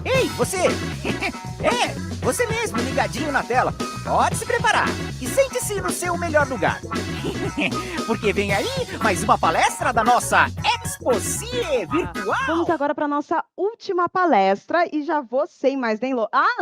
Ei, você! Você mesmo, ligadinho na tela. Pode se preparar e sente-se no seu melhor lugar. Porque vem aí mais uma palestra da nossa Expocie Virtual. Vamos agora para a nossa última palestra e já vou sem mais nem...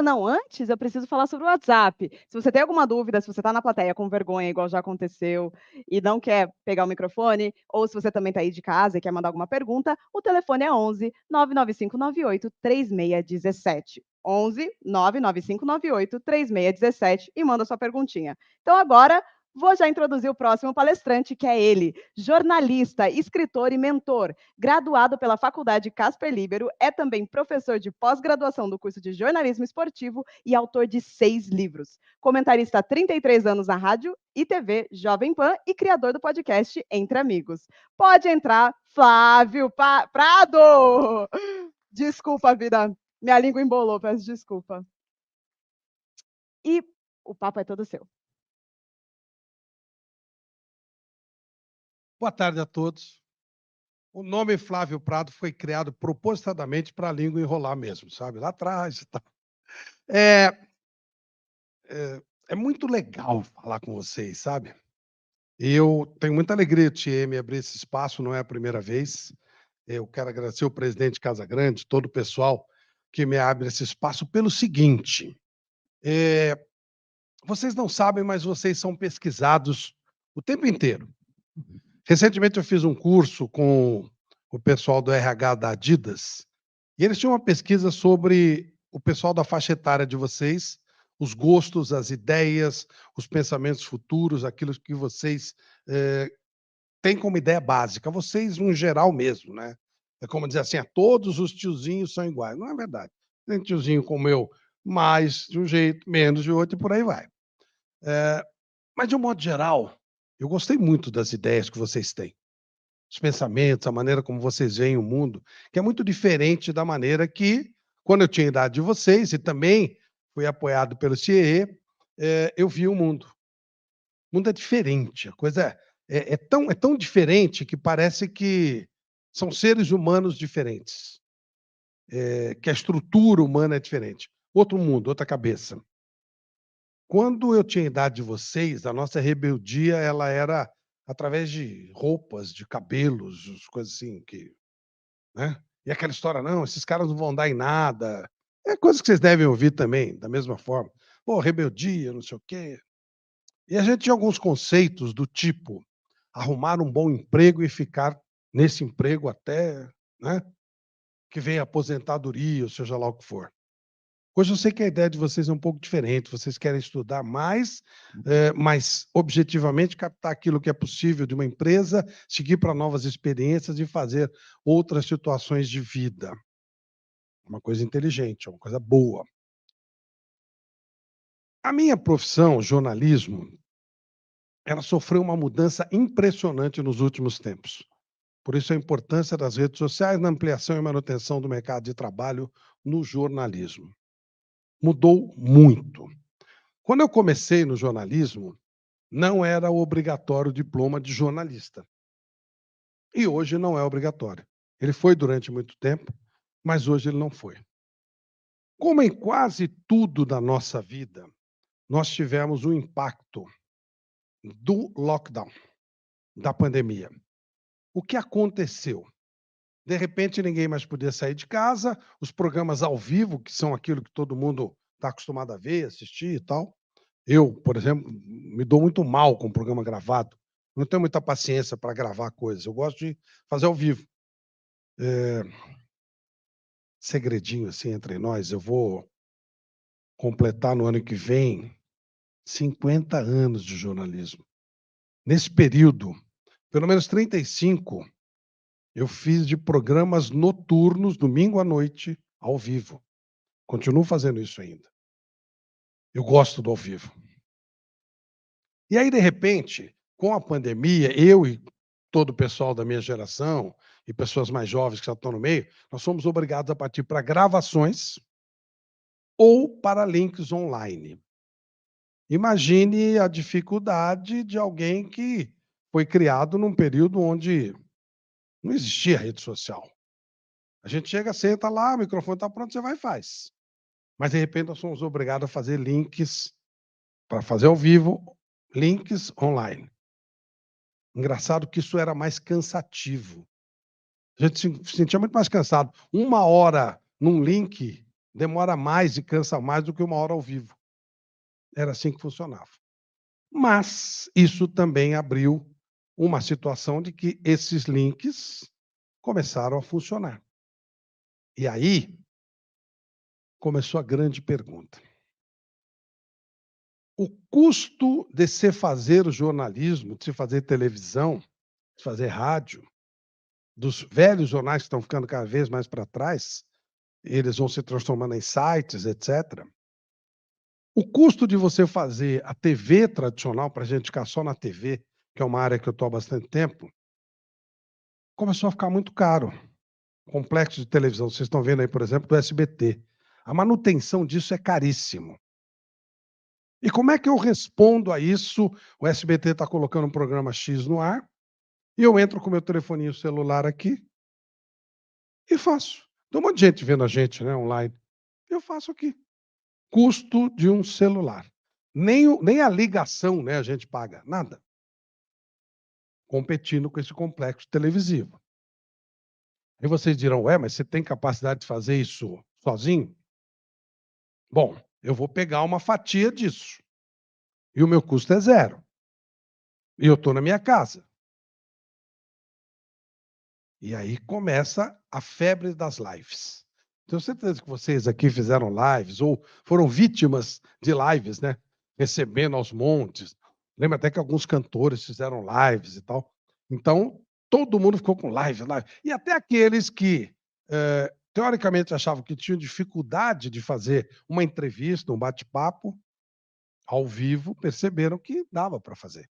não, antes eu preciso falar sobre o WhatsApp. Se você tem alguma dúvida, se você está na plateia com vergonha, igual já aconteceu, e não quer pegar o microfone, ou se você também está aí de casa e quer mandar alguma pergunta, o telefone é 11 99598 3617. 11 99598 3617 e manda sua perguntinha. Então agora vou já introduzir o próximo palestrante, que é ele, jornalista, escritor e mentor, graduado pela Faculdade Casper Líbero, é também professor de pós-graduação do curso de jornalismo esportivo e autor de 6 livros. Comentarista há 33 anos na rádio e TV Jovem Pan e criador do podcast Entre Amigos. Pode entrar, Flávio Prado! Desculpa, vida. Minha língua embolou, peço desculpa. E o papo é todo seu. Boa tarde a todos. O nome Flávio Prado foi criado propositadamente para a língua enrolar mesmo, sabe? Lá atrás e tal. É muito legal falar com vocês, sabe? Eu tenho muita alegria de me abrir esse espaço, não é a primeira vez. Eu quero agradecer o presidente Casa Grande, todo o pessoal que me abre esse espaço pelo seguinte. Vocês não sabem, mas vocês são pesquisados o tempo inteiro. Recentemente eu fiz um curso com o pessoal do RH da Adidas, e eles tinham uma pesquisa sobre o pessoal da faixa etária de vocês, os gostos, as ideias, os pensamentos futuros, aquilo que vocês têm como ideia básica, vocês no geral mesmo, né? É como dizer assim, todos os tiozinhos são iguais. Não é verdade. Tem tiozinho como eu, mais de um jeito, menos de outro, e por aí vai. Mas, de um modo geral, eu gostei muito das ideias que vocês têm. Os pensamentos, a maneira como vocês veem o mundo, que é muito diferente da maneira que, quando eu tinha a idade de vocês, e também fui apoiado pelo CIE, eu vi o mundo. O mundo é diferente, a coisa é tão diferente que parece que são seres humanos diferentes, que a estrutura humana é diferente. Outro mundo, outra cabeça. Quando eu tinha a idade de vocês, a nossa rebeldia ela era através de roupas, de cabelos, as coisas assim que, né? E aquela história, não, esses caras não vão dar em nada. É coisa que vocês devem ouvir também, da mesma forma. Pô, rebeldia, não sei o quê. E a gente tinha alguns conceitos do tipo arrumar um bom emprego e ficar nesse emprego até, né, que venha a aposentadoria, ou seja lá o que for. Hoje eu sei que a ideia de vocês é um pouco diferente, vocês querem estudar mais, mas objetivamente captar aquilo que é possível de uma empresa, seguir para novas experiências e fazer outras situações de vida. Uma coisa inteligente, uma coisa boa. A minha profissão, jornalismo, ela sofreu uma mudança impressionante nos últimos tempos. Por isso a importância das redes sociais na ampliação e manutenção do mercado de trabalho no jornalismo. Mudou muito. Quando eu comecei no jornalismo, não era obrigatório o diploma de jornalista. E hoje não é obrigatório. Ele foi durante muito tempo, mas hoje ele não foi. Como em quase tudo da nossa vida, nós tivemos o impacto do lockdown, da pandemia. O que aconteceu? De repente, ninguém mais podia sair de casa, os programas ao vivo, que são aquilo que todo mundo está acostumado a ver, assistir e tal. Eu, por exemplo, me dou muito mal com o programa gravado. Não tenho muita paciência para gravar coisas. Eu gosto de fazer ao vivo. Segredinho assim entre nós, eu vou completar no ano que vem 50 anos de jornalismo. Nesse período, pelo menos 35, eu fiz de programas noturnos, domingo à noite, ao vivo. Continuo fazendo isso ainda. Eu gosto do ao vivo. E aí, de repente, com a pandemia, eu e todo o pessoal da minha geração, e pessoas mais jovens que já estão no meio, nós fomos obrigados a partir para gravações ou para links online. Imagine a dificuldade de alguém que foi criado num período onde Não existia rede social. A gente chega, senta lá, o microfone está pronto, você vai e faz. Mas, de repente, nós somos obrigados a fazer links para fazer ao vivo, links online. Engraçado que isso era mais cansativo. A gente se sentia muito mais cansado. 1 hora num link demora mais e cansa mais do que 1 hora ao vivo. Era assim que funcionava. Mas isso também abriu uma situação de que esses links começaram a funcionar. E aí começou a grande pergunta. O custo de se fazer jornalismo, de se fazer televisão, de se fazer rádio, dos velhos jornais que estão ficando cada vez mais para trás, eles vão se transformando em sites, etc. O custo de você fazer a TV tradicional, para a gente ficar só na TV, que é uma área que eu estou há bastante tempo, começou a ficar muito caro. Complexo de televisão, vocês estão vendo aí, por exemplo, do SBT. A manutenção disso é caríssimo. E como é que eu respondo a isso? O SBT está colocando um programa X no ar, e eu entro com meu telefoninho celular aqui e faço. Tem um monte de gente vendo a gente, né, online. Eu faço aqui. Custo de um celular. Nem a ligação, né, a gente paga, nada. Competindo com esse complexo televisivo. Aí vocês dirão, ué, mas você tem capacidade de fazer isso sozinho? Bom, eu vou pegar uma fatia disso. E o meu custo é 0. E eu estou na minha casa. E aí começa a febre das lives. Tenho certeza que vocês aqui fizeram lives ou foram vítimas de lives, né? Recebendo aos montes. Lembra até que alguns cantores fizeram lives e tal. Então, todo mundo ficou com live, live. E até aqueles que, teoricamente, achavam que tinham dificuldade de fazer uma entrevista, um bate-papo ao vivo, perceberam que dava para fazer.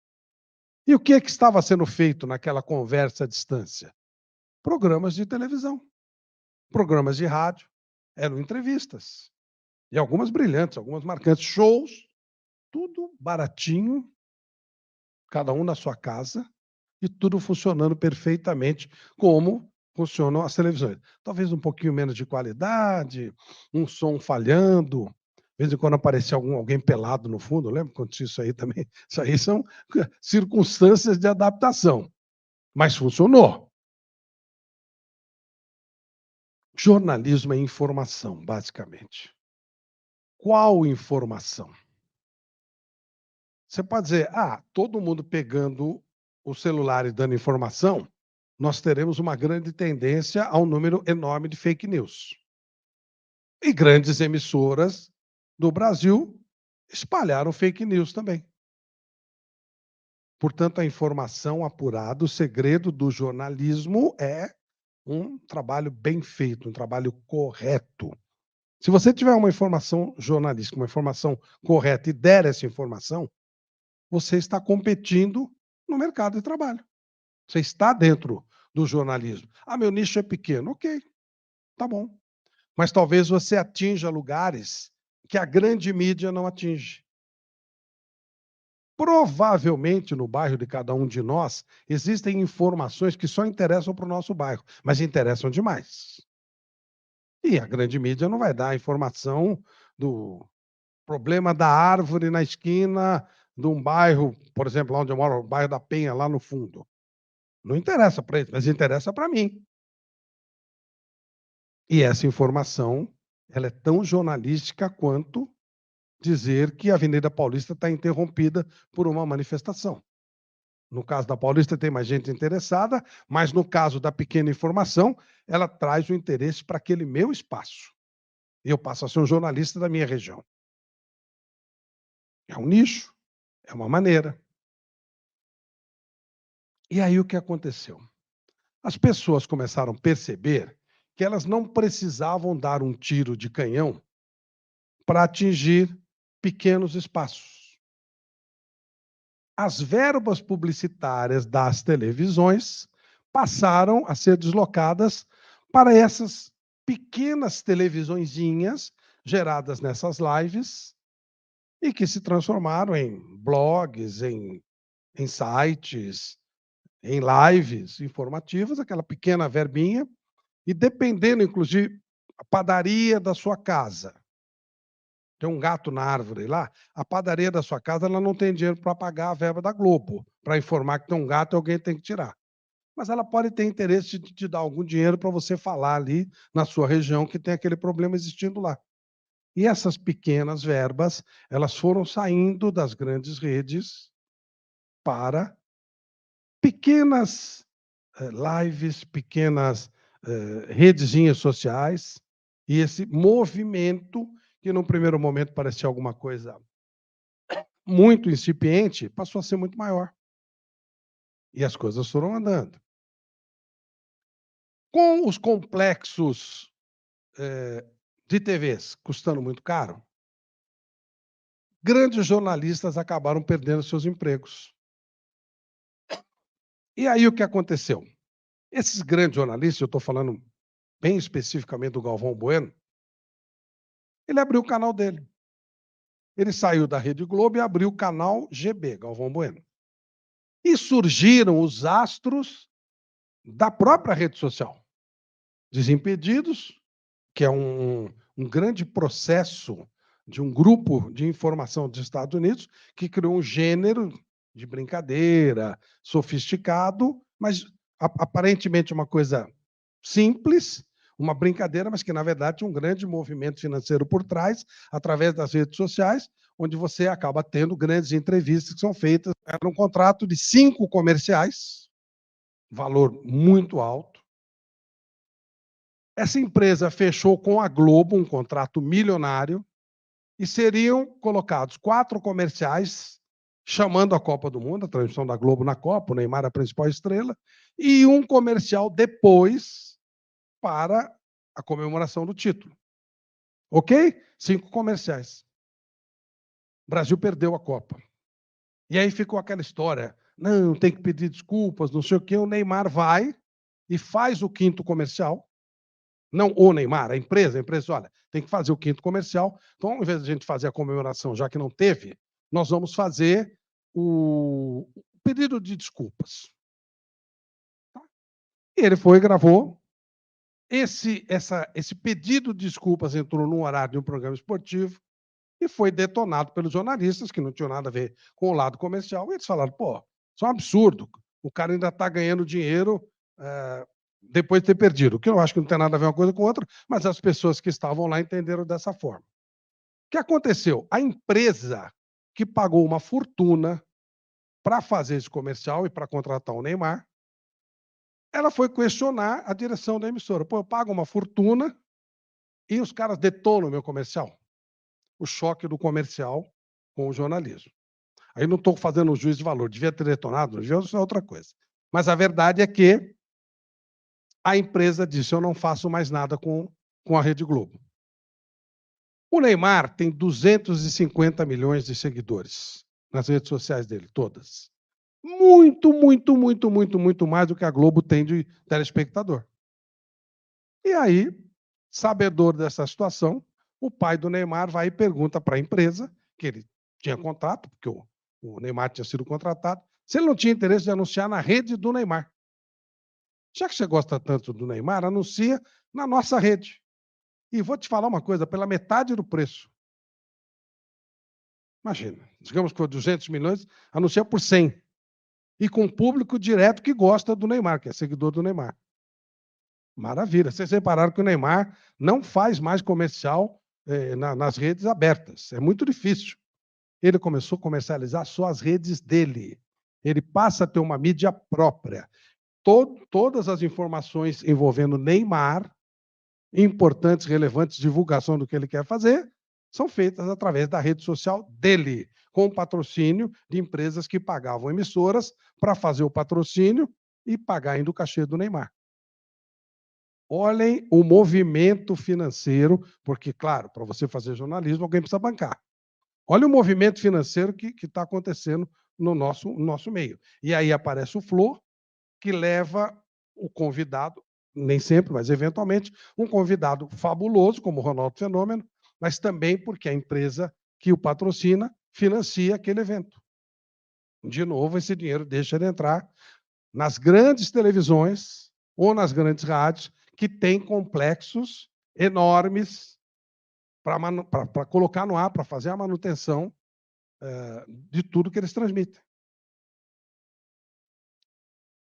E o que é que estava sendo feito naquela conversa à distância? Programas de televisão, programas de rádio, eram entrevistas. E algumas brilhantes, algumas marcantes, shows, tudo baratinho, cada um na sua casa, e tudo funcionando perfeitamente como funcionam as televisões. Talvez um pouquinho menos de qualidade, um som falhando, de vez em quando aparecia alguém pelado no fundo, lembra quando isso aí também? Isso aí são circunstâncias de adaptação, mas funcionou. Jornalismo é informação, basicamente. Qual informação? Você pode dizer, todo mundo pegando o celular e dando informação, nós teremos uma grande tendência a um número enorme de fake news. E grandes emissoras do Brasil espalharam fake news também. Portanto, a informação apurada, o segredo do jornalismo é um trabalho bem feito, um trabalho correto. Se você tiver uma informação jornalística, uma informação correta e der essa informação, você está competindo no mercado de trabalho. Você está dentro do jornalismo. Meu nicho é pequeno. Ok, tá bom. Mas talvez você atinja lugares que a grande mídia não atinge. Provavelmente no bairro de cada um de nós existem informações que só interessam para o nosso bairro, mas interessam demais. E a grande mídia não vai dar a informação do problema da árvore na esquina de um bairro, por exemplo, lá onde eu moro, o bairro da Penha, lá no fundo. Não interessa para eles, mas interessa para mim. E essa informação, ela é tão jornalística quanto dizer que a Avenida Paulista está interrompida por uma manifestação. No caso da Paulista tem mais gente interessada, mas no caso da pequena informação, ela traz o interesse para aquele meu espaço. E eu passo a ser um jornalista da minha região. É um nicho, é uma maneira. E aí o que aconteceu? As pessoas começaram a perceber que elas não precisavam dar um tiro de canhão para atingir pequenos espaços. As verbas publicitárias das televisões passaram a ser deslocadas para essas pequenas televisõezinhas geradas nessas lives e que se transformaram em blogs, em sites, em lives informativas, aquela pequena verbinha, e dependendo, inclusive, a padaria da sua casa. Tem um gato na árvore lá, a padaria da sua casa ela não tem dinheiro para pagar a verba da Globo, para informar que tem um gato e alguém tem que tirar. Mas ela pode ter interesse de te dar algum dinheiro para você falar ali na sua região que tem aquele problema existindo lá. E essas pequenas verbas, elas foram saindo das grandes redes para pequenas lives, pequenas redezinhas sociais, e esse movimento, que num primeiro momento parecia alguma coisa muito incipiente, passou a ser muito maior. E as coisas foram andando. Com os complexos de TVs custando muito caro, grandes jornalistas acabaram perdendo seus empregos. E aí o que aconteceu? Esses grandes jornalistas, eu estou falando bem especificamente do Galvão Bueno, ele abriu o canal dele. Ele saiu da Rede Globo e abriu o canal GB, Galvão Bueno. E surgiram os astros da própria rede social. Desimpedidos, que é um grande processo de um grupo de informação dos Estados Unidos que criou um gênero de brincadeira, sofisticado, mas aparentemente uma coisa simples, uma brincadeira, mas que, na verdade, tinha um grande movimento financeiro por trás, através das redes sociais, onde você acaba tendo grandes entrevistas que são feitas. Era um contrato de 5 comerciais, valor muito alto. Essa empresa fechou com a Globo um contrato milionário e seriam colocados 4 comerciais chamando a Copa do Mundo, a transmissão da Globo na Copa, o Neymar a principal estrela, e um comercial depois para a comemoração do título. Ok? 5 comerciais. O Brasil perdeu a Copa. E aí ficou aquela história, não, tem que pedir desculpas, não sei o quê. O Neymar vai e faz o 5º comercial. Não o Neymar, a empresa, olha, tem que fazer o 5º comercial. Então, ao invés de a gente fazer a comemoração, já que não teve, nós vamos fazer o pedido de desculpas. E ele foi e gravou. Esse pedido de desculpas entrou no horário de um programa esportivo e foi detonado pelos jornalistas, que não tinham nada a ver com o lado comercial. E eles falaram, pô, isso é um absurdo. O cara ainda está ganhando dinheiro depois de ter perdido. O que eu acho que não tem nada a ver uma coisa com outra, mas as pessoas que estavam lá entenderam dessa forma. O que aconteceu? A empresa que pagou uma fortuna para fazer esse comercial e para contratar o Neymar, ela foi questionar a direção da emissora. Pô, eu pago uma fortuna e os caras detonam o meu comercial. O choque do comercial com o jornalismo. Aí não estou fazendo um juízo de valor. Devia ter detonado, não devia, isso é outra coisa. Mas a verdade é que a empresa disse, eu não faço mais nada com a Rede Globo. O Neymar tem 250 milhões de seguidores nas redes sociais dele, todas. Muito, muito, muito, muito, muito mais do que a Globo tem de telespectador. E aí, sabedor dessa situação, o pai do Neymar vai e pergunta para a empresa, que ele tinha contrato, porque o Neymar tinha sido contratado, se ele não tinha interesse de anunciar na rede do Neymar. Já que você gosta tanto do Neymar, anuncia na nossa rede. E vou te falar uma coisa, pela metade do preço. Imagina, digamos que for 200 milhões, anuncia por 100. E com público direto que gosta do Neymar, que é seguidor do Neymar. Maravilha. Vocês repararam que o Neymar não faz mais comercial nas redes abertas. É muito difícil. Ele começou a comercializar só as redes dele. Ele passa a ter uma mídia própria. Todas as informações envolvendo Neymar, importantes, relevantes, divulgação do que ele quer fazer, são feitas através da rede social dele, com patrocínio de empresas que pagavam emissoras para fazer o patrocínio e pagar ainda o cachê do Neymar. Olhem o movimento financeiro, porque, claro, para você fazer jornalismo, alguém precisa bancar. Olha o movimento financeiro que está acontecendo no nosso meio. E aí aparece o Flor, que leva o convidado, nem sempre, mas eventualmente, um convidado fabuloso, como o Ronaldo Fenômeno, mas também porque a empresa que o patrocina financia aquele evento. De novo, esse dinheiro deixa de entrar nas grandes televisões ou nas grandes rádios, que têm complexos enormes para colocar no ar, para fazer a manutenção de tudo que eles transmitem.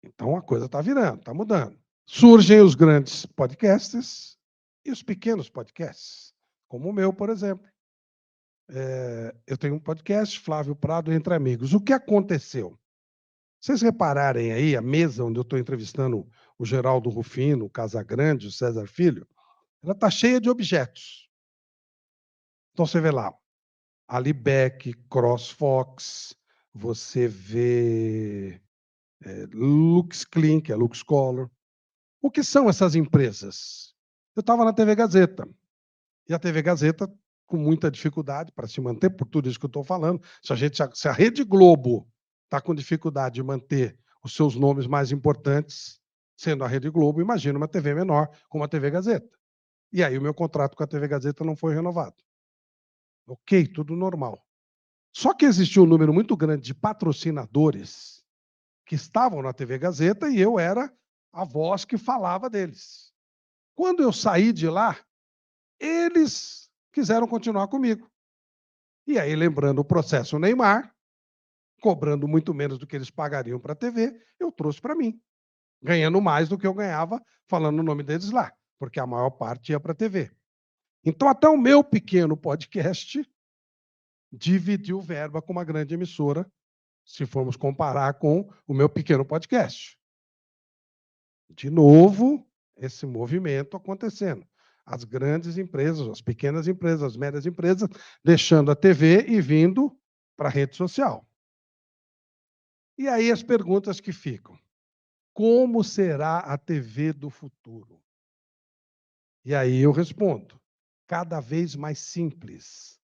Então a coisa está virando, está mudando. Surgem os grandes podcasts e os pequenos podcasts, como o meu, por exemplo. Eu tenho um podcast, Flávio Prado Entre Amigos. O que aconteceu? Vocês repararem aí, a mesa onde eu estou entrevistando o Geraldo Rufino, o Casagrande, o César Filho, ela está cheia de objetos. Então você vê lá, Alibec, CrossFox, você vê Lux Clean, que é Lux Color. O que são essas empresas? Eu estava na TV Gazeta, e a TV Gazeta, com muita dificuldade para se manter, por tudo isso que eu estou falando, se a Rede Globo está com dificuldade de manter os seus nomes mais importantes, sendo a Rede Globo, imagina uma TV menor como a TV Gazeta. E aí o meu contrato com a TV Gazeta não foi renovado. Ok, tudo normal. Só que existiu um número muito grande de patrocinadores que estavam na TV Gazeta e eu era a voz que falava deles. Quando eu saí de lá, eles quiseram continuar comigo. E aí, lembrando o processo Neymar, cobrando muito menos do que eles pagariam para a TV, eu trouxe para mim, ganhando mais do que eu ganhava falando o nome deles lá, porque a maior parte ia para a TV. Então, até o meu pequeno podcast dividiu verba com uma grande emissora, se formos comparar com o meu pequeno podcast. De novo, esse movimento acontecendo. As grandes empresas, as pequenas empresas, as médias empresas, deixando a TV e vindo para a rede social. E aí as perguntas que ficam. Como será a TV do futuro? E aí eu respondo. Cada vez mais simples,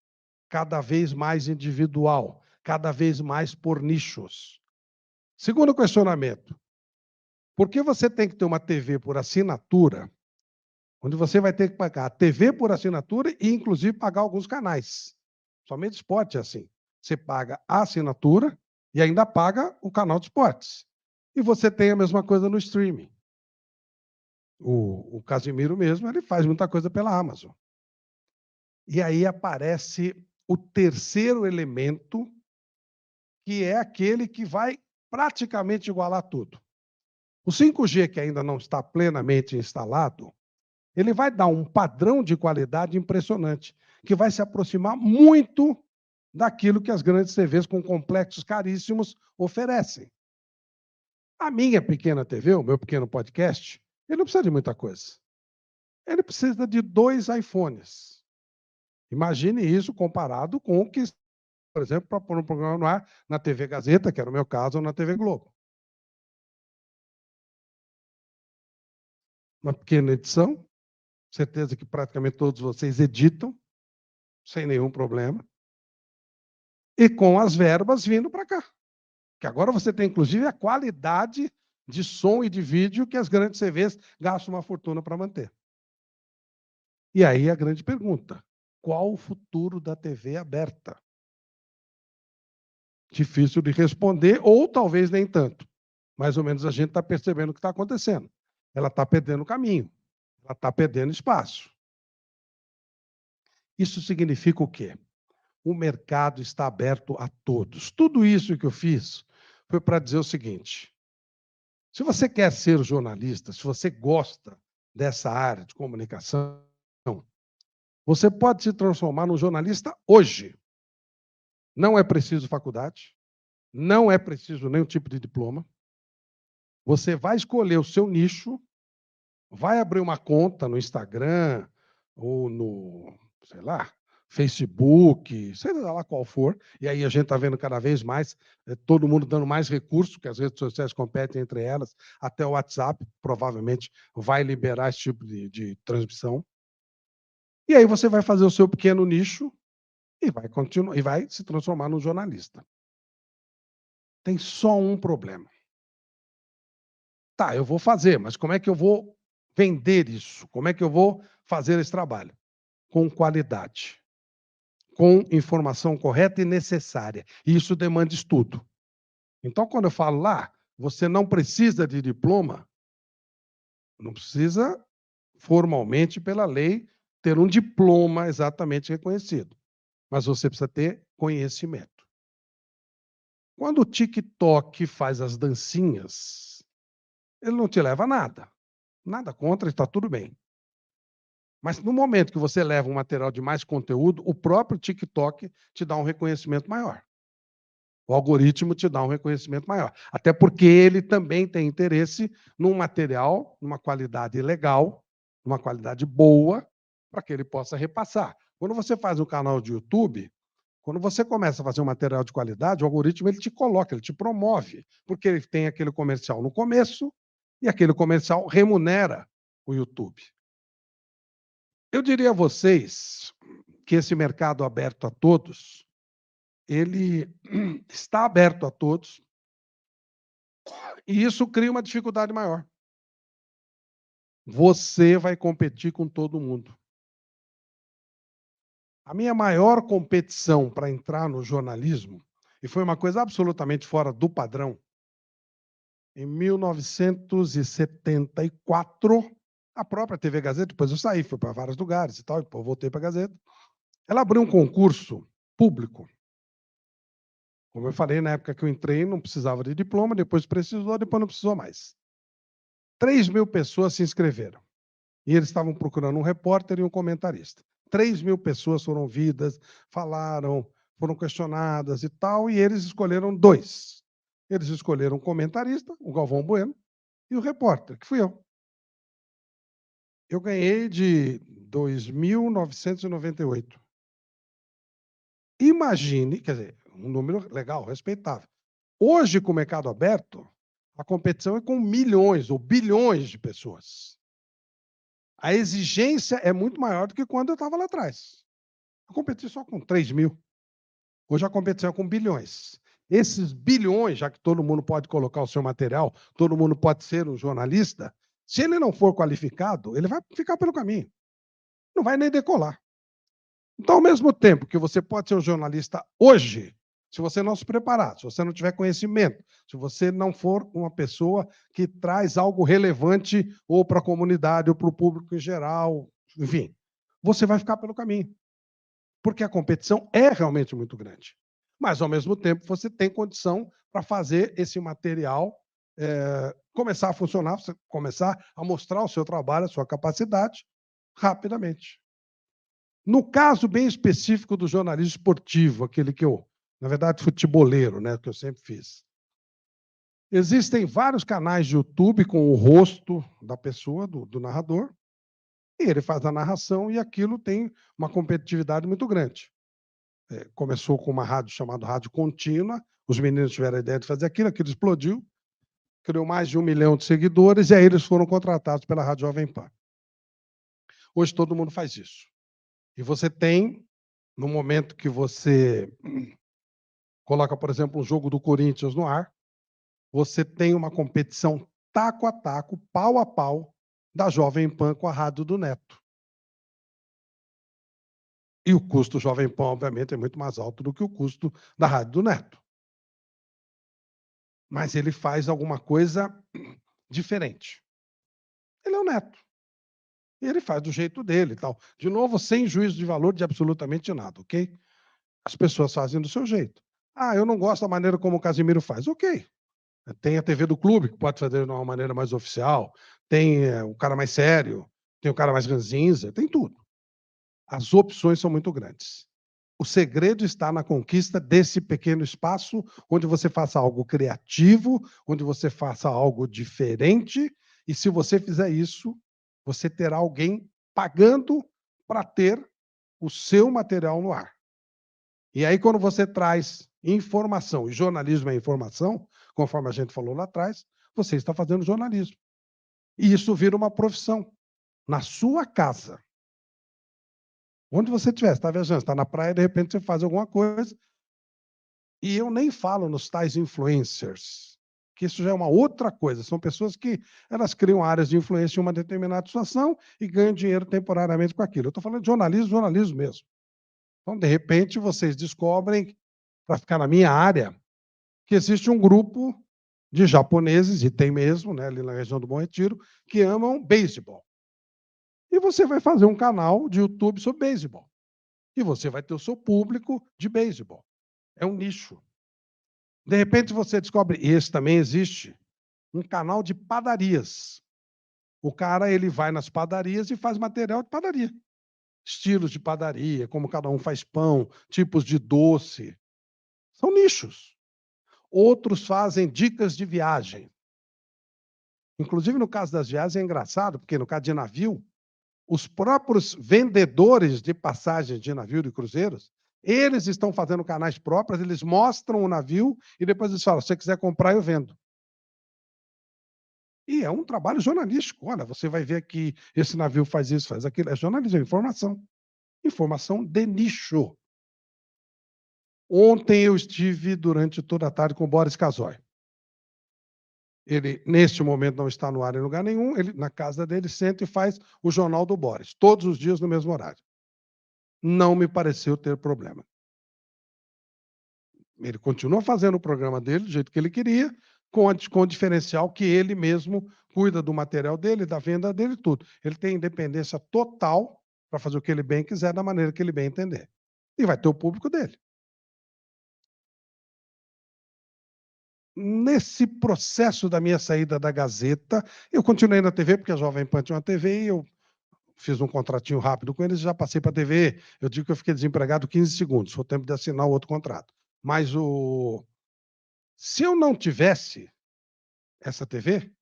cada vez mais individual, cada vez mais por nichos. Segundo questionamento. Por que você tem que ter uma TV por assinatura, onde você vai ter que pagar a TV por assinatura e, inclusive, pagar alguns canais? Somente esporte é assim. Você paga a assinatura e ainda paga o canal de esportes. E você tem a mesma coisa no streaming. O Casimiro mesmo, ele faz muita coisa pela Amazon. E aí aparece o terceiro elemento, que é aquele que vai praticamente igualar tudo. O 5G, que ainda não está plenamente instalado, ele vai dar um padrão de qualidade impressionante, que vai se aproximar muito daquilo que as grandes TVs com complexos caríssimos oferecem. A minha pequena TV, o meu pequeno podcast, ele não precisa de muita coisa. Ele precisa de 2 iPhones. Imagine isso comparado com o que, por exemplo, para pôr um programa no ar na TV Gazeta, que era o meu caso, ou na TV Globo. Uma pequena edição, certeza que praticamente todos vocês editam, sem nenhum problema, e com as verbas vindo para cá. Que agora você tem, inclusive, a qualidade de som e de vídeo que as grandes TVs gastam uma fortuna para manter. E aí a grande pergunta, qual o futuro da TV aberta? Difícil de responder, ou talvez nem tanto. Mais ou menos a gente está percebendo o que está acontecendo. Ela está perdendo caminho, ela está perdendo espaço. Isso significa o quê? O mercado está aberto a todos. Tudo isso que eu fiz foi para dizer o seguinte: se você quer ser jornalista, se você gosta dessa área de comunicação, você pode se transformar num jornalista hoje. Não é preciso faculdade, não é preciso nenhum tipo de diploma. Você vai escolher o seu nicho, vai abrir uma conta no Instagram ou no, sei lá, Facebook, seja lá qual for, e aí a gente está vendo cada vez mais todo mundo dando mais recursos, que as redes sociais competem entre elas, até o WhatsApp provavelmente vai liberar esse tipo de transmissão. E aí você vai fazer o seu pequeno nicho e vai continuar, e vai se transformar num jornalista. Tem só um problema. Tá, eu vou fazer, mas como é que eu vou vender isso? Como é que eu vou fazer esse trabalho? Com qualidade, com informação correta e necessária. E isso demanda estudo. Então, quando eu falo lá, você não precisa de diploma, não precisa formalmente, pela lei, ter um diploma exatamente reconhecido, mas você precisa ter conhecimento. Quando o TikTok faz as dancinhas, ele não te leva a nada. Nada contra, está tudo bem. Mas no momento que você leva um material de mais conteúdo, o próprio TikTok te dá um reconhecimento maior. O algoritmo te dá um reconhecimento maior. Até porque ele também tem interesse num material, numa qualidade legal, numa qualidade boa, para que ele possa repassar. Quando você faz um canal de YouTube, quando você começa a fazer um material de qualidade, o algoritmo ele te coloca, ele te promove, porque ele tem aquele comercial no começo e aquele comercial remunera o YouTube. Eu diria a vocês que esse mercado aberto a todos, ele está aberto a todos, e isso cria uma dificuldade maior. Você vai competir com todo mundo. A minha maior competição para entrar no jornalismo, e foi uma coisa absolutamente fora do padrão, em 1974, a própria TV Gazeta, depois eu saí, fui para vários lugares e tal, depois voltei para a Gazeta, ela abriu um concurso público. Como eu falei, na época que eu entrei, não precisava de diploma, depois precisou, depois não precisou mais. 3.000 pessoas se inscreveram. E eles estavam procurando um repórter e um comentarista. 3.000 pessoas foram ouvidas, falaram, foram questionadas e tal, e eles escolheram 2. Eles escolheram o comentarista, o Galvão Bueno, e o repórter, que fui eu. Eu ganhei de 2.998. Imagine, quer dizer, um número legal, respeitável. Hoje, com o mercado aberto, a competição é com milhões ou bilhões de pessoas. A exigência é muito maior do que quando eu estava lá atrás. Eu competi só com 3.000. Hoje a competição é com bilhões. Esses bilhões, já que todo mundo pode colocar o seu material, todo mundo pode ser um jornalista, se ele não for qualificado, ele vai ficar pelo caminho. Não vai nem decolar. Então, ao mesmo tempo que você pode ser um jornalista hoje, se você não se preparar, se você não tiver conhecimento, se você não for uma pessoa que traz algo relevante ou para a comunidade ou para o público em geral, enfim, você vai ficar pelo caminho. Porque a competição é realmente muito grande. Mas, ao mesmo tempo, você tem condição para fazer esse material começar a funcionar, você começar a mostrar o seu trabalho, a sua capacidade, rapidamente. No caso bem específico do jornalismo esportivo, aquele que eu, na verdade, futeboleiro, né, que eu sempre fiz. Existem vários canais de YouTube com o rosto da pessoa, do narrador, e ele faz a narração e aquilo tem uma competitividade muito grande. Começou com uma rádio chamada Rádio Contínua, os meninos tiveram a ideia de fazer aquilo explodiu, criou mais de 1 milhão de seguidores, e aí eles foram contratados pela Rádio Jovem Pan. Hoje todo mundo faz isso. E você tem, no momento que você coloca, por exemplo, um jogo do Corinthians no ar, você tem uma competição taco a taco, pau a pau, da Jovem Pan com a Rádio do Neto. E o custo do Jovem Pan, obviamente, é muito mais alto do que o custo da Rádio do Neto. Mas ele faz alguma coisa diferente. Ele é o Neto. E ele faz do jeito dele e tal. De novo, sem juízo de valor de absolutamente nada, ok? As pessoas fazem do seu jeito. Ah, eu não gosto da maneira como o Casimiro faz. Ok. Tem a TV do clube, que pode fazer de uma maneira mais oficial. Tem o cara mais sério. Tem o cara mais ranzinza. Tem tudo. As opções são muito grandes. O segredo está na conquista desse pequeno espaço, onde você faça algo criativo, onde você faça algo diferente. E se você fizer isso, você terá alguém pagando para ter o seu material no ar. E aí, quando você traz informação, e jornalismo é informação, conforme a gente falou lá atrás, você está fazendo jornalismo. E isso vira uma profissão. Na sua casa. Onde você estiver, você está viajando, está na praia, de repente você faz alguma coisa. E eu nem falo nos tais influencers, que isso já é uma outra coisa. São pessoas que elas criam áreas de influência em uma determinada situação e ganham dinheiro temporariamente com aquilo. Eu estou falando de jornalismo, jornalismo mesmo. Então, de repente, vocês descobrem, para ficar na minha área, que existe um grupo de japoneses, e tem mesmo, né, ali na região do Bom Retiro, que amam beisebol. E você vai fazer um canal de YouTube sobre beisebol. E você vai ter o seu público de beisebol. É um nicho. De repente você descobre, e esse também existe, um canal de padarias. O cara ele vai nas padarias e faz material de padaria. Estilos de padaria, como cada um faz pão, tipos de doce. São nichos. Outros fazem dicas de viagem. Inclusive, no caso das viagens, é engraçado, porque no caso de navio, os próprios vendedores de passagens de navio de cruzeiros, eles estão fazendo canais próprios, eles mostram o navio e depois eles falam: se você quiser comprar, eu vendo. E é um trabalho jornalístico. Olha, você vai ver aqui, esse navio faz isso, faz aquilo. É jornalismo, é informação. Informação de nicho. Ontem eu estive durante toda a tarde com o Boris Casoy. Ele, neste momento, não está no ar em lugar nenhum. Ele, na casa dele, senta e faz o Jornal do Boris, todos os dias no mesmo horário. Não me pareceu ter problema. Ele continua fazendo o programa dele do jeito que ele queria, com o diferencial que ele mesmo cuida do material dele, da venda dele, tudo. Ele tem independência total para fazer o que ele bem quiser, da maneira que ele bem entender. E vai ter o público dele. Nesse processo da minha saída da Gazeta, eu continuei na TV, porque a Jovem Pan tinha uma TV, e eu fiz um contratinho rápido com eles, já passei para a TV. Eu digo que eu fiquei desempregado 15 segundos, foi o tempo de assinar o outro contrato. Mas se eu não tivesse essa TV,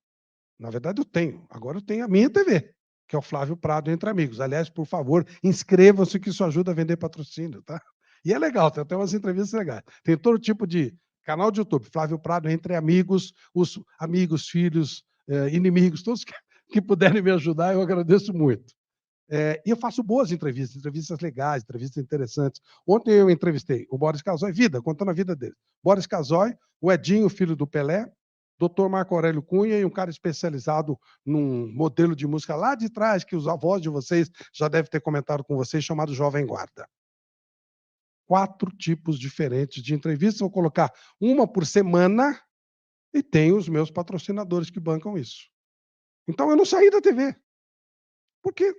na verdade eu tenho, agora eu tenho a minha TV, que é o Flávio Prado Entre Amigos. Aliás, por favor, inscrevam-se que isso ajuda a vender patrocínio, tá? E é legal, tem até umas entrevistas legais. Tem todo tipo de canal de YouTube, Flávio Prado Entre Amigos, os amigos, filhos, inimigos, todos que puderem me ajudar, eu agradeço muito. E eu faço boas entrevistas, entrevistas legais, entrevistas interessantes. Ontem eu entrevistei o Boris Casoy, contando a vida dele. Boris Casoy, o Edinho, filho do Pelé, Dr. Marco Aurélio Cunha e um cara especializado num modelo de música lá de trás, que os avós de vocês já devem ter comentado com vocês, chamado Jovem Guarda. 4 tipos diferentes de entrevistas, vou colocar uma por semana e tenho os meus patrocinadores que bancam isso. Então eu não saí da TV, porque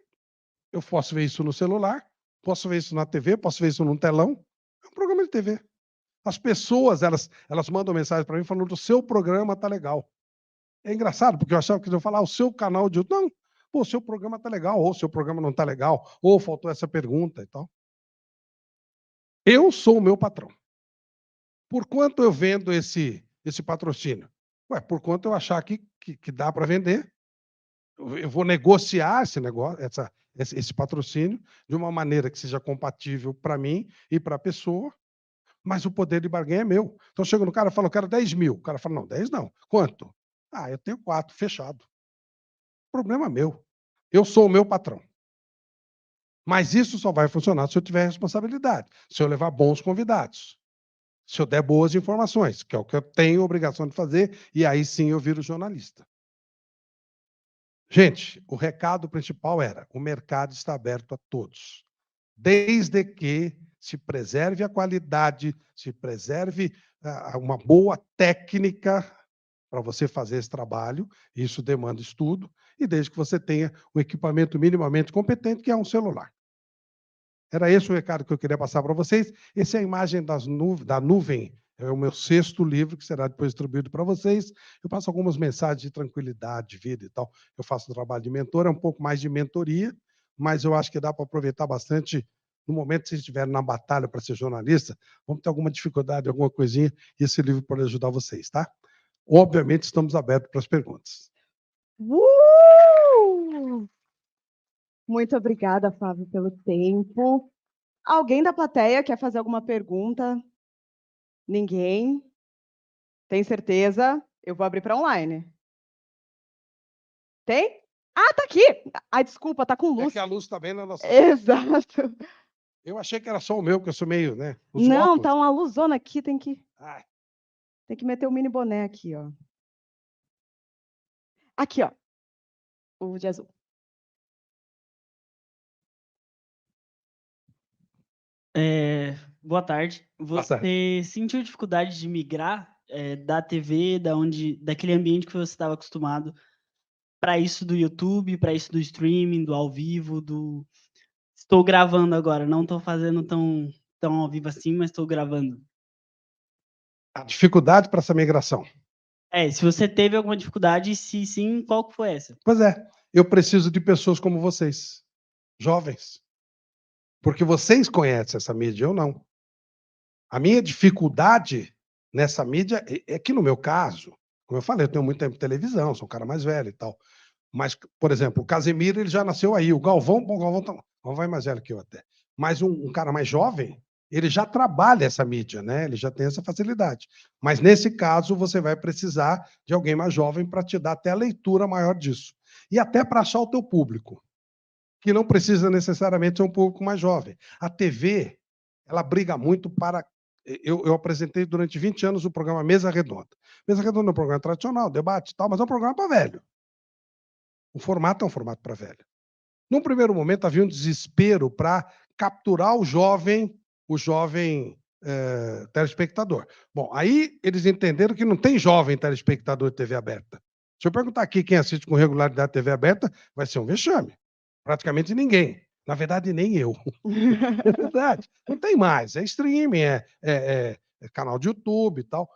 eu posso ver isso no celular, posso ver isso na TV, posso ver isso num telão. É um programa de TV. As pessoas, elas mandam mensagem para mim falando: o seu programa tá legal. É engraçado, porque eu achava que eu ia falar: o seu canal de YouTube. Não, pô, o seu programa tá legal, ou o seu programa não tá legal, ou faltou essa pergunta e tal. Eu sou o meu patrão. Por quanto eu vendo esse patrocínio? Ué, por quanto eu achar que dá para vender, eu vou negociar esse negócio, esse patrocínio, de uma maneira que seja compatível para mim e para a pessoa, mas o poder de barganha é meu. Então, chego no cara e falo: eu quero 10 mil. O cara fala: não, 10 não. Quanto? Ah, eu tenho 4, fechado. Problema meu. Eu sou o meu patrão. Mas isso só vai funcionar se eu tiver responsabilidade, se eu levar bons convidados, se eu der boas informações, que é o que eu tenho obrigação de fazer, e aí sim eu viro jornalista. Gente, o recado principal era: o mercado está aberto a todos, desde que se preserve a qualidade, se preserve uma boa técnica para você fazer esse trabalho, isso demanda estudo, e desde que você tenha o equipamento minimamente competente, que é um celular. Era esse o recado que eu queria passar para vocês. Essa é a imagem da nuvem, é o meu 6º livro, que será depois distribuído para vocês. Eu passo algumas mensagens de tranquilidade, de vida e tal. Eu faço um trabalho de mentor, é um pouco mais de mentoria, mas eu acho que dá para aproveitar bastante no momento que vocês estiverem na batalha para ser jornalista, vamos ter alguma dificuldade, alguma coisinha, e esse livro pode ajudar vocês, tá? Obviamente, estamos abertos para as perguntas. Muito obrigada, Flávio, pelo tempo. Alguém da plateia quer fazer alguma pergunta? Ninguém? Tem certeza? Eu vou abrir para online. Tem? Ah, tá aqui! Ai, desculpa, tá com É luz. que a luz está bem na nossa. Exato. Eu achei que era só o meu, porque eu sou meio, né? Os Não, óculos. tá uma luzona aqui, tem que Ai. meter o mini boné aqui, ó. Aqui, ó. O de azul. Boa tarde. Boa tarde. Você sentiu dificuldade de migrar da TV, daquele ambiente que você estava acostumado, para isso do YouTube, para isso do streaming, do ao vivo, estou gravando agora, não estou fazendo tão ao vivo assim, mas estou gravando. A dificuldade para essa migração. Se você teve alguma dificuldade, se sim, qual que foi essa? Pois é, eu preciso de pessoas como vocês, jovens. Porque vocês conhecem essa mídia, eu não. A minha dificuldade nessa mídia é que, no meu caso, como eu falei, eu tenho muito tempo de televisão, sou um cara mais velho e tal. Mas, por exemplo, o Casemiro, ele já nasceu aí. O Galvão, bom, o Galvão é mais velho que eu até. Mas um cara mais jovem, ele já trabalha essa mídia, né? Ele já tem essa facilidade. Mas, nesse caso, você vai precisar de alguém mais jovem para te dar até a leitura maior disso. E até para achar o teu público, que não precisa necessariamente ser um público mais jovem. A TV, ela briga muito para... Eu apresentei durante 20 anos o programa Mesa Redonda. Mesa Redonda é um programa tradicional, debate e tal, mas é um programa para velho. O formato é um formato para velho. Num primeiro momento, havia um desespero para capturar o jovem telespectador. Bom, aí eles entenderam que não tem jovem telespectador de TV aberta. Se eu perguntar aqui quem assiste com regularidade TV aberta, vai ser um vexame. Praticamente ninguém. Na verdade, nem eu. É verdade. Não tem mais. É streaming, é canal de YouTube e tal.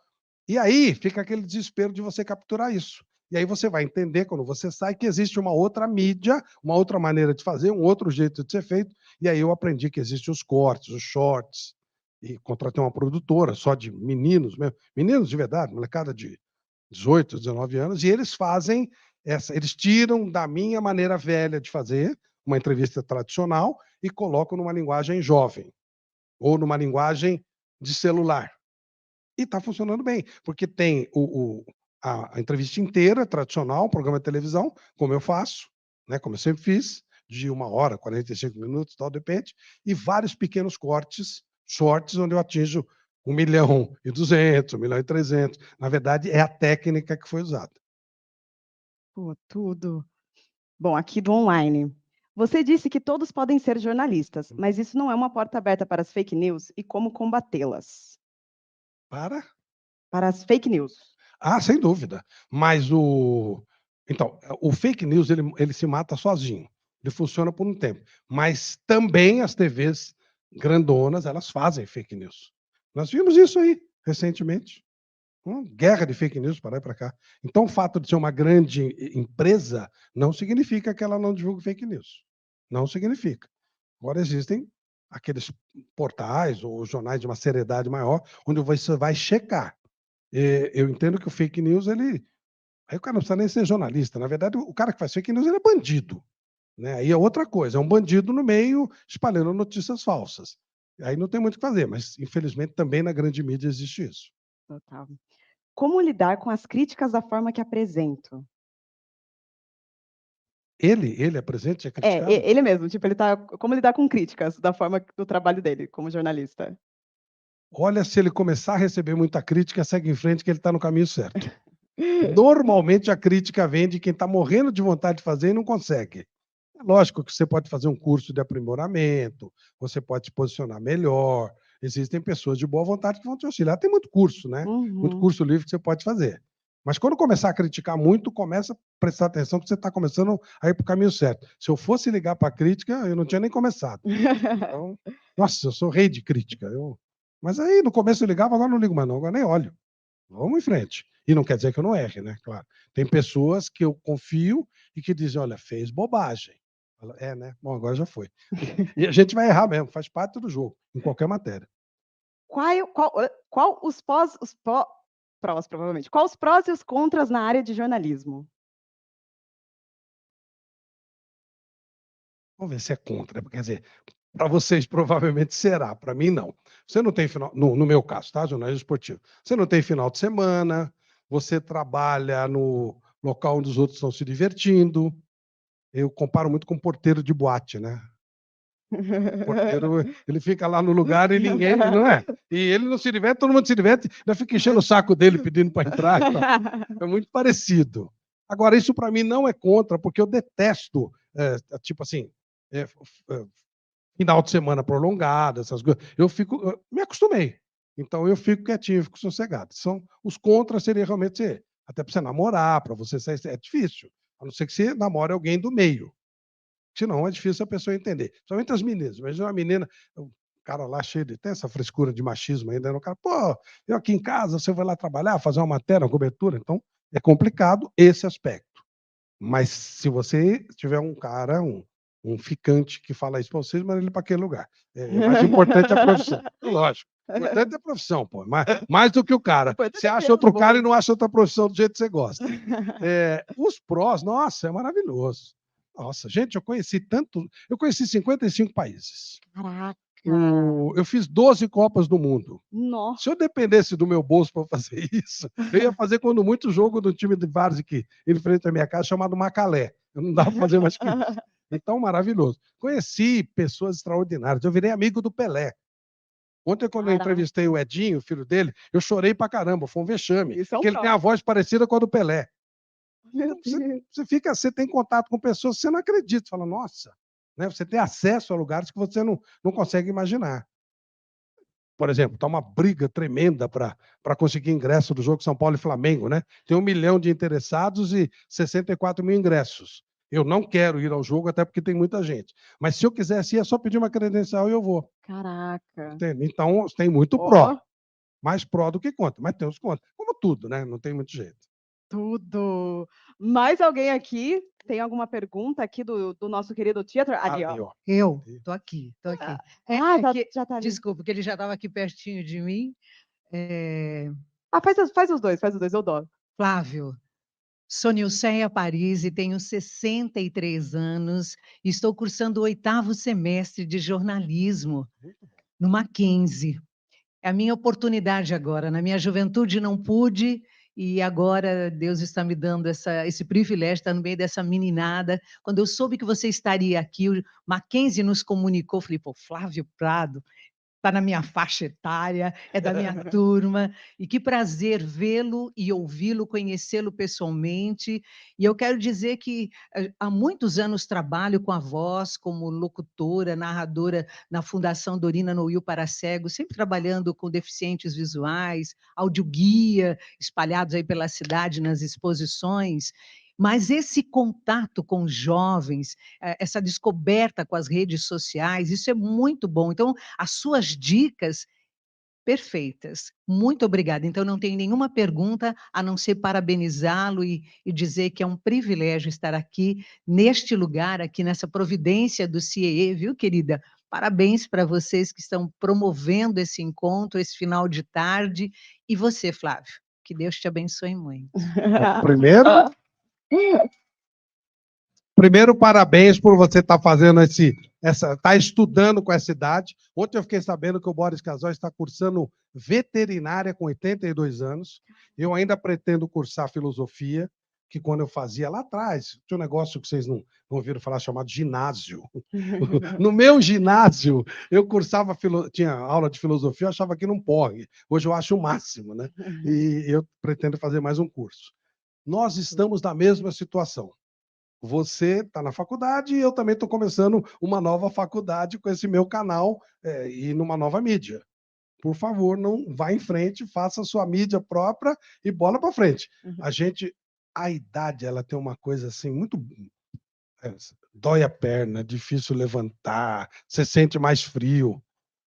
E aí fica aquele desespero de você capturar isso. E aí você vai entender, quando você sai, que existe uma outra mídia, uma outra maneira de fazer, um outro jeito de ser feito. E aí eu aprendi que existem os cortes, os shorts. E contratei uma produtora só de meninos mesmo. Meninos de verdade, molecada de 18, 19 anos. E eles fazem eles tiram da minha maneira velha de fazer uma entrevista tradicional e colocam numa linguagem jovem. Ou numa linguagem de celular. E está funcionando bem, porque tem a entrevista inteira, tradicional, um programa de televisão, como eu faço, né, como eu sempre fiz, de 1 hora, 45 minutos, tal, depende, e vários pequenos cortes, shorts, onde eu atinjo 1.200.000, 1.300.000. Na verdade, é a técnica que foi usada. Pô, tudo. Bom, aqui do online. Você disse que todos podem ser jornalistas, mas isso não é uma porta aberta para as fake news e como combatê-las? Para as fake news. Sem dúvida. Mas então, o fake news, ele se mata sozinho. Ele funciona por um tempo. Mas também as TVs grandonas, elas fazem fake news. Nós vimos isso aí, recentemente. Uma guerra de fake news para lá e para cá. Então, o fato de ser uma grande empresa não significa que ela não divulgue fake news. Não significa. Agora, existem aqueles portais ou jornais de uma seriedade maior, onde você vai checar. Eu entendo que o fake news, aí o cara não precisa nem ser jornalista. Na verdade, o cara que faz fake news, ele é bandido. Né? Aí é outra coisa, é um bandido no meio espalhando notícias falsas. Aí não tem muito o que fazer, mas infelizmente também na grande mídia existe isso. Total. Como lidar com as críticas da forma que apresento? Ele apresenta e é criticado? Ele mesmo, tipo, como lidar com críticas da forma do trabalho dele como jornalista? Olha, se ele começar a receber muita crítica, segue em frente que ele está no caminho certo. Normalmente a crítica vem de quem está morrendo de vontade de fazer e não consegue. É lógico que você pode fazer um curso de aprimoramento, você pode se posicionar melhor. Existem pessoas de boa vontade que vão te auxiliar. Tem muito curso, né? Muito curso livre que você pode fazer. Mas quando começar a criticar muito, começa a prestar atenção que você está começando a ir para o caminho certo. Se eu fosse ligar para a crítica, eu não tinha nem começado. Então, nossa, eu sou rei de crítica. Mas aí no começo eu ligava, agora não ligo mais não, agora nem olho. Vamos em frente. E não quer dizer que eu não erre, né? Claro. Tem pessoas que eu confio e que dizem, olha, fez bobagem. Né? Bom, agora já foi. E a gente vai errar mesmo, faz parte do jogo, em qualquer matéria. Qual os prós, provavelmente. Qual os prós e os contras na área de jornalismo? Vamos ver se é contra, quer dizer, para vocês provavelmente será, para mim não. Você não tem final, no meu caso, tá, jornalismo esportivo, você não tem final de semana, você trabalha no local onde os outros estão se divertindo. Eu comparo muito com porteiro de boate, né? O porteiro, ele fica lá no lugar e ninguém, não é? E ele não se diverte, todo mundo se diverte, ainda fica enchendo o saco dele pedindo para entrar. É muito parecido. Agora, isso para mim não é contra, porque eu detesto, tipo assim, final de semana prolongado, essas coisas. Me acostumei. Então eu fico quietinho, fico sossegado. Os contras seria realmente ser, até para você namorar, para você sair, é difícil. A não ser que você namore alguém do meio. Senão é difícil a pessoa entender. Somente as meninas. Imagina uma menina, o cara lá cheio de. Tem essa frescura de machismo ainda. O cara, pô, eu aqui em casa, você vai lá trabalhar, fazer uma matéria, uma cobertura. Então, é complicado esse aspecto. Mas se você tiver um cara, um ficante que fala isso para vocês, manda ele para aquele lugar. Mais importante é a profissão. Lógico. O importante é a profissão, pô. Mais do que o cara. Você acha outro cara e não acha outra profissão do jeito que você gosta. Os prós, nossa, é maravilhoso. Nossa, gente, eu conheci 55 países. Caraca! Eu fiz 12 Copas do Mundo. Nossa! Se eu dependesse do meu bolso para fazer isso, eu ia fazer quando muito jogo do time de várzea aqui, em frente à minha casa, chamado Macalé. Eu não dava para fazer mais que isso. Então, maravilhoso. Conheci pessoas extraordinárias. Eu virei amigo do Pelé. Ontem, quando eu entrevistei o Edinho, o filho dele, eu chorei pra caramba, foi um vexame. Porque ele tem a voz parecida com a do Pelé. Você tem contato com pessoas que você não acredita. Você fala, nossa, né? Você tem acesso a lugares que você não consegue imaginar. Por exemplo, está uma briga tremenda para conseguir ingresso do jogo São Paulo e Flamengo, né? Tem 1 milhão de interessados e 64 mil ingressos. Eu não quero ir ao jogo, até porque tem muita gente. Mas se eu quisesse ir, é só pedir uma credencial e eu vou. Caraca! Entende? Então, tem muito pró. Mais pró do que contra, mas tem os contra. Como tudo, né? Não tem muito jeito. Tudo! Mais alguém aqui? Tem alguma pergunta aqui do nosso querido teatro? Ali, ó. Eu tô aqui. Já tá ali. Desculpa, porque ele já estava aqui pertinho de mim. Faz os dois, eu dou. Flávio, sou Nilceia Paris e tenho 63 anos. Estou cursando o 8º semestre de jornalismo no Mackenzie. É a minha oportunidade agora. Na minha juventude não pude, e agora Deus está me dando esse privilégio de estar no meio dessa meninada. Quando eu soube que você estaria aqui, o Mackenzie nos comunicou, falei, pô, Flávio Prado, está na minha faixa etária, é da minha turma, e que prazer vê-lo e ouvi-lo, conhecê-lo pessoalmente. E eu quero dizer que há muitos anos trabalho com a voz, como locutora, narradora na Fundação Dorina Noil para Cegos, sempre trabalhando com deficientes visuais, audioguia, espalhados aí pela cidade nas exposições. Mas esse contato com jovens, essa descoberta com as redes sociais, isso é muito bom. Então, as suas dicas, perfeitas. Muito obrigada. Então, não tenho nenhuma pergunta, a não ser parabenizá-lo e dizer que é um privilégio estar aqui, neste lugar, aqui nessa providência do CIEE, viu, querida? Parabéns para vocês que estão promovendo esse encontro, esse final de tarde. E você, Flávio, que Deus te abençoe muito. Primeiro, parabéns por você estar fazendo tá estudando com essa idade. Ontem eu fiquei sabendo que o Boris Casoy está cursando veterinária com 82 anos. Eu ainda pretendo cursar filosofia, que quando eu fazia lá atrás, tinha um negócio que vocês não ouviram falar chamado ginásio. No meu ginásio, eu cursava, tinha aula de filosofia, eu achava que não pode. Hoje eu acho o máximo, né? E eu pretendo fazer mais um curso. Nós estamos na mesma situação. Você está na faculdade e eu também estou começando uma nova faculdade com esse meu canal e numa nova mídia. Por favor, não vá em frente, faça a sua mídia própria e bola para frente. A idade, ela tem uma coisa assim muito dói a perna, difícil levantar, você sente mais frio,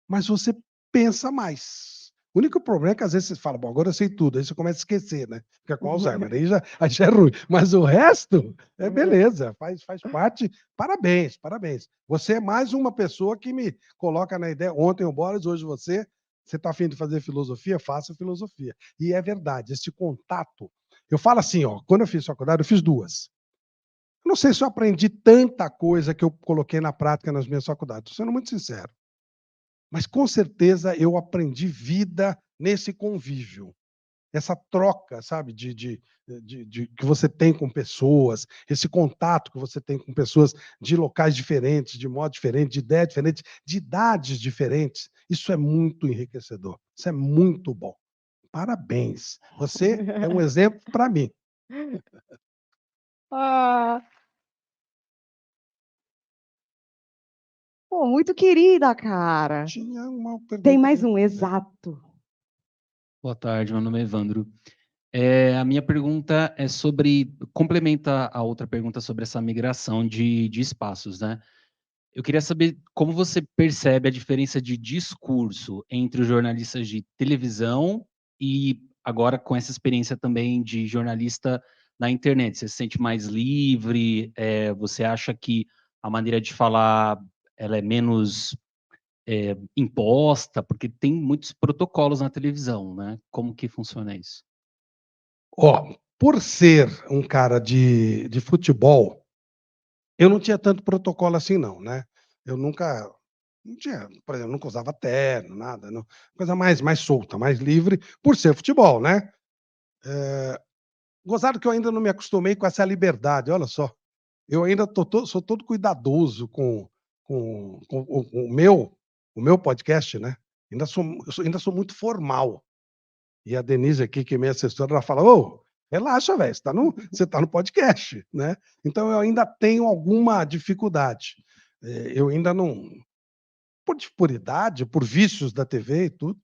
mas você pensa mais. O único problema é que às vezes você fala, bom, agora eu sei tudo, aí você começa a esquecer, né? Fica com Alzheimer, aí já é ruim. Mas o resto é beleza, faz parte. Parabéns, parabéns. Você é mais uma pessoa que me coloca na ideia. Ontem o Boris, hoje você está afim de fazer filosofia? Faça filosofia. E é verdade, esse contato. Eu falo assim, ó, quando eu fiz faculdade, eu fiz 2. Eu não sei se eu aprendi tanta coisa que eu coloquei na prática nas minhas faculdades, estou sendo muito sincero. Mas, com certeza, eu aprendi vida nesse convívio. Essa troca, sabe, que você tem com pessoas, esse contato que você tem com pessoas de locais diferentes, de modo diferente, de ideia diferente, de idades diferentes. Isso é muito enriquecedor. Isso é muito bom. Parabéns. Você é um exemplo para mim. Pô, muito querida, cara. Tinha uma pergunta. Tem mais um, exato. Boa tarde, meu nome é Evandro. A minha pergunta é sobre, complementa a outra pergunta sobre essa migração de espaços, né? Eu queria saber como você percebe a diferença de discurso entre os jornalistas de televisão e agora com essa experiência também de jornalista na internet. Você se sente mais livre? Você acha que a maneira de falar ela é menos imposta? Porque tem muitos protocolos na televisão, né? Como que funciona isso? Ó, por ser um cara de futebol, eu não tinha tanto protocolo assim não, né. Eu nunca não tinha, por exemplo, nunca usava terno, nada, não, coisa mais solta, mais livre, por ser futebol, né. Gozado que eu ainda não me acostumei com essa liberdade, olha só. Eu ainda sou todo cuidadoso com o meu podcast, né. Ainda sou muito formal. E a Denise aqui, que é minha assessora, ela fala: "Ô, relaxa velho, você tá no podcast", né. Então eu ainda tenho alguma dificuldade. Eu ainda não, por idade, por vícios da TV e tudo,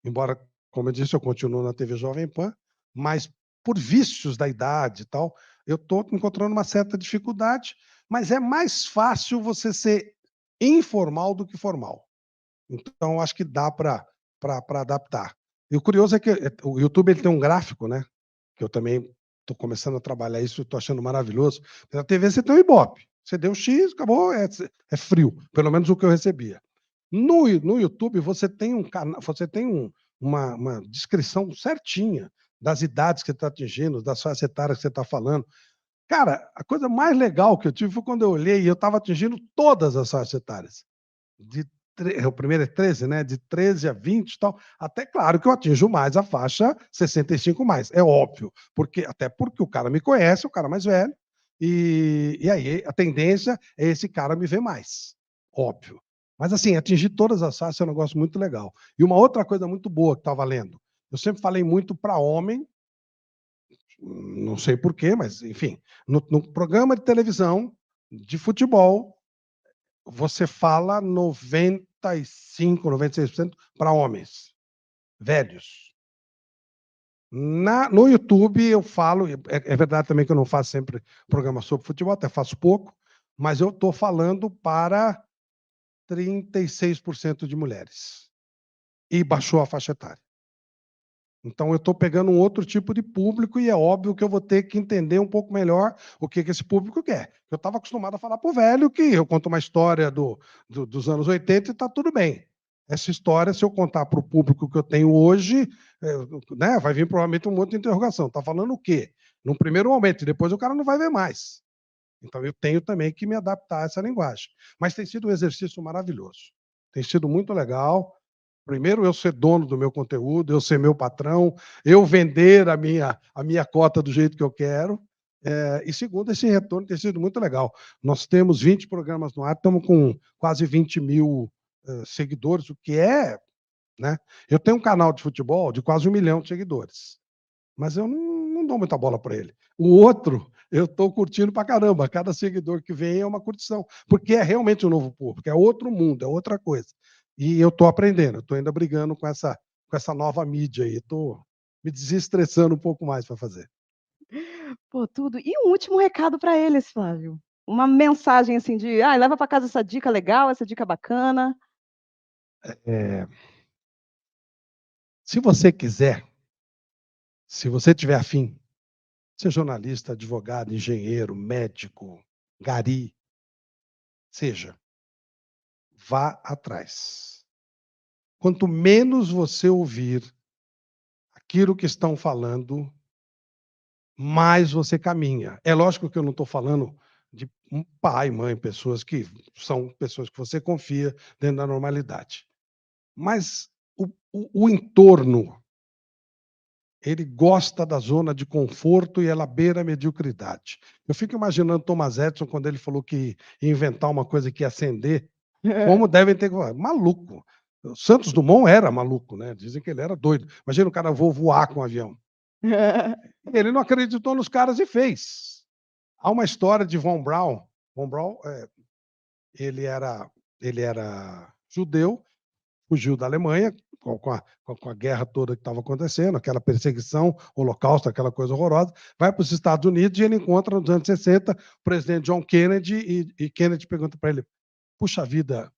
embora, como eu disse, eu continuo na TV Jovem Pan, mas por vícios da idade e tal, eu estou encontrando uma certa dificuldade, mas é mais fácil você ser informal do que formal. Então acho que dá para adaptar. E o curioso é que, o YouTube ele tem um gráfico, né, que eu também estou começando a trabalhar isso, estou achando maravilhoso. Na TV você tem um Ibope, você deu X, acabou, é frio, pelo menos o que eu recebia. No YouTube você tem uma descrição certinha das idades que você está atingindo, das faixas etárias que você está falando. Cara, a coisa mais legal que eu tive foi quando eu olhei e eu estava atingindo todas as faixas etárias. De o primeiro é 13, né, de 13 a 20 e tal, até claro que eu atinjo mais a faixa 65 mais, é óbvio, porque o cara me conhece, o cara mais velho, e aí a tendência é esse cara me ver mais, óbvio. Mas assim, atingir todas as faixas é um negócio muito legal. E uma outra coisa muito boa que estava lendo, eu sempre falei muito para homem, não sei porquê, mas enfim, no programa de televisão de futebol, você fala 95, 96% para homens, velhos. No YouTube eu falo, é verdade também que eu não faço sempre programa sobre futebol, até faço pouco, mas eu estou falando para 36% de mulheres. E baixou a faixa etária. Então eu estou pegando um outro tipo de público e é óbvio que eu vou ter que entender um pouco melhor o que esse público quer. Eu estava acostumado a falar para o velho que eu conto uma história dos anos 80 e está tudo bem. Essa história, se eu contar para o público que eu tenho hoje, né, vai vir provavelmente um monte de interrogação. Está falando o quê? Num primeiro momento, e depois o cara não vai ver mais. Então eu tenho também que me adaptar a essa linguagem. Mas tem sido um exercício maravilhoso. Tem sido muito legal. Primeiro, eu ser dono do meu conteúdo, eu ser meu patrão, eu vender a minha cota do jeito que eu quero. E segundo, esse retorno tem sido muito legal. Nós temos 20 programas no ar, estamos com quase 20 mil seguidores, o que é, né? Eu tenho um canal de futebol de quase 1 milhão de seguidores, mas eu não dou muita bola para ele. O outro, eu estou curtindo para caramba. Cada seguidor que vem é uma curtição, porque é realmente um novo público, é outro mundo, é outra coisa. E eu estou aprendendo, estou ainda brigando com essa nova mídia aí, estou me desestressando um pouco mais para fazer. Pô, tudo. E um último recado para eles, Flávio? Uma mensagem assim de: "Ai, leva para casa essa dica legal, essa dica bacana". Eh, se você quiser, se você tiver afim, ser jornalista, advogado, engenheiro, médico, gari, seja, vá atrás. Quanto menos você ouvir aquilo que estão falando, mais você caminha. É lógico que eu não estou falando de um pai, mãe, pessoas que são pessoas que você confia dentro da normalidade. Mas o entorno, ele gosta da zona de conforto e ela beira a mediocridade. Eu fico imaginando Thomas Edison quando ele falou que ia inventar uma coisa que ia acender, como devem ter maluco. O Santos Dumont era maluco, né? Dizem que ele era doido. Imagina o cara voar com um avião. Ele não acreditou nos caras e fez. Há uma história de Von Braun. Von Braun, ele era judeu, fugiu da Alemanha, com a guerra toda que estava acontecendo, aquela perseguição, holocausto, aquela coisa horrorosa, vai para os Estados Unidos e ele encontra, nos anos 60, o presidente John Kennedy, e Kennedy pergunta para ele, puxa vida,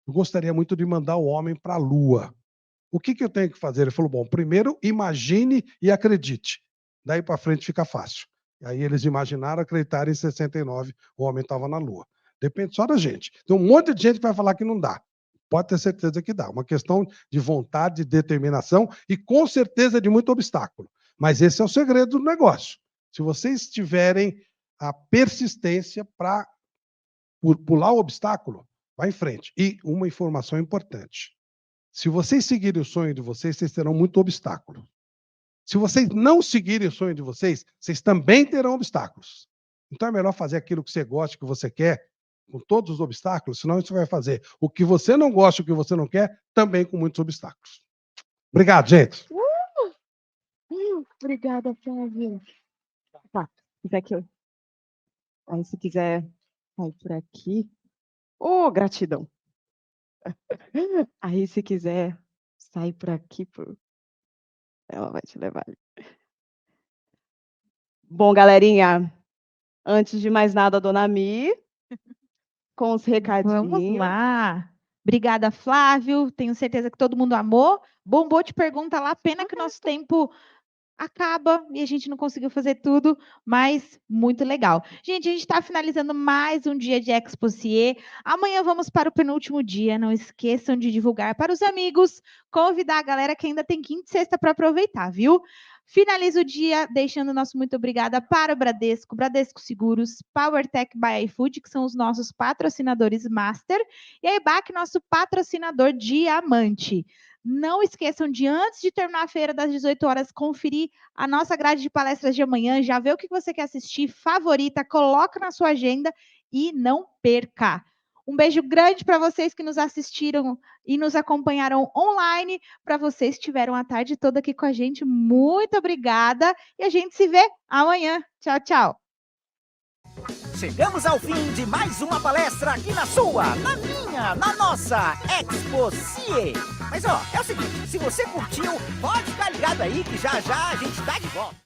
eu gostaria muito de mandar o homem para a Lua. O que eu tenho que fazer? Ele falou, bom, primeiro imagine e acredite. Daí para frente fica fácil. E aí eles imaginaram, acreditaram, em 69 o homem estava na Lua. Depende só da gente. Tem um monte de gente que vai falar que não dá. Pode ter certeza que dá. Uma questão de vontade, de determinação e com certeza de muito obstáculo. Mas esse é o segredo do negócio. Se vocês tiverem a persistência para pular o obstáculo, vai em frente. E uma informação importante. Se vocês seguirem o sonho de vocês, vocês terão muito obstáculo. Se vocês não seguirem o sonho de vocês, vocês também terão obstáculos. Então é melhor fazer aquilo que você gosta, que você quer, com todos os obstáculos, senão você vai fazer o que você não gosta, o que você não quer, também com muitos obstáculos. Obrigado, gente. Obrigada, Flávio. Tá, quiser que eu... Aí, se quiser sair por aqui... Gratidão. Aí, se quiser sair por aqui, ela vai te levar. Bom, galerinha, antes de mais nada, dona Mi, com os recadinhos. Vamos lá. Obrigada, Flávio. Tenho certeza que todo mundo amou. Bombou te pergunta lá. Pena que o nosso tempo acaba e a gente não conseguiu fazer tudo, mas muito legal. Gente, a gente está finalizando mais um dia de Exposier. Amanhã vamos para o penúltimo dia. Não esqueçam de divulgar para os amigos, convidar a galera que ainda tem quinta e sexta para aproveitar, viu? Finaliza o dia deixando o nosso muito obrigada para o Bradesco, Bradesco Seguros, PowerTech by iFood, que são os nossos patrocinadores master, e a EBAC, nosso patrocinador diamante. Não esqueçam de, antes de terminar a feira, das 18 horas, conferir a nossa grade de palestras de amanhã, já vê o que você quer assistir, favorita, coloca na sua agenda e não perca. Um beijo grande para vocês que nos assistiram e nos acompanharam online, para vocês que estiveram a tarde toda aqui com a gente, muito obrigada e a gente se vê amanhã. Tchau, tchau. Chegamos ao fim de mais uma palestra aqui na sua, na minha, na nossa Exposier. Mas ó, é o seguinte, se você curtiu, pode ficar ligado aí que já já a gente tá de volta.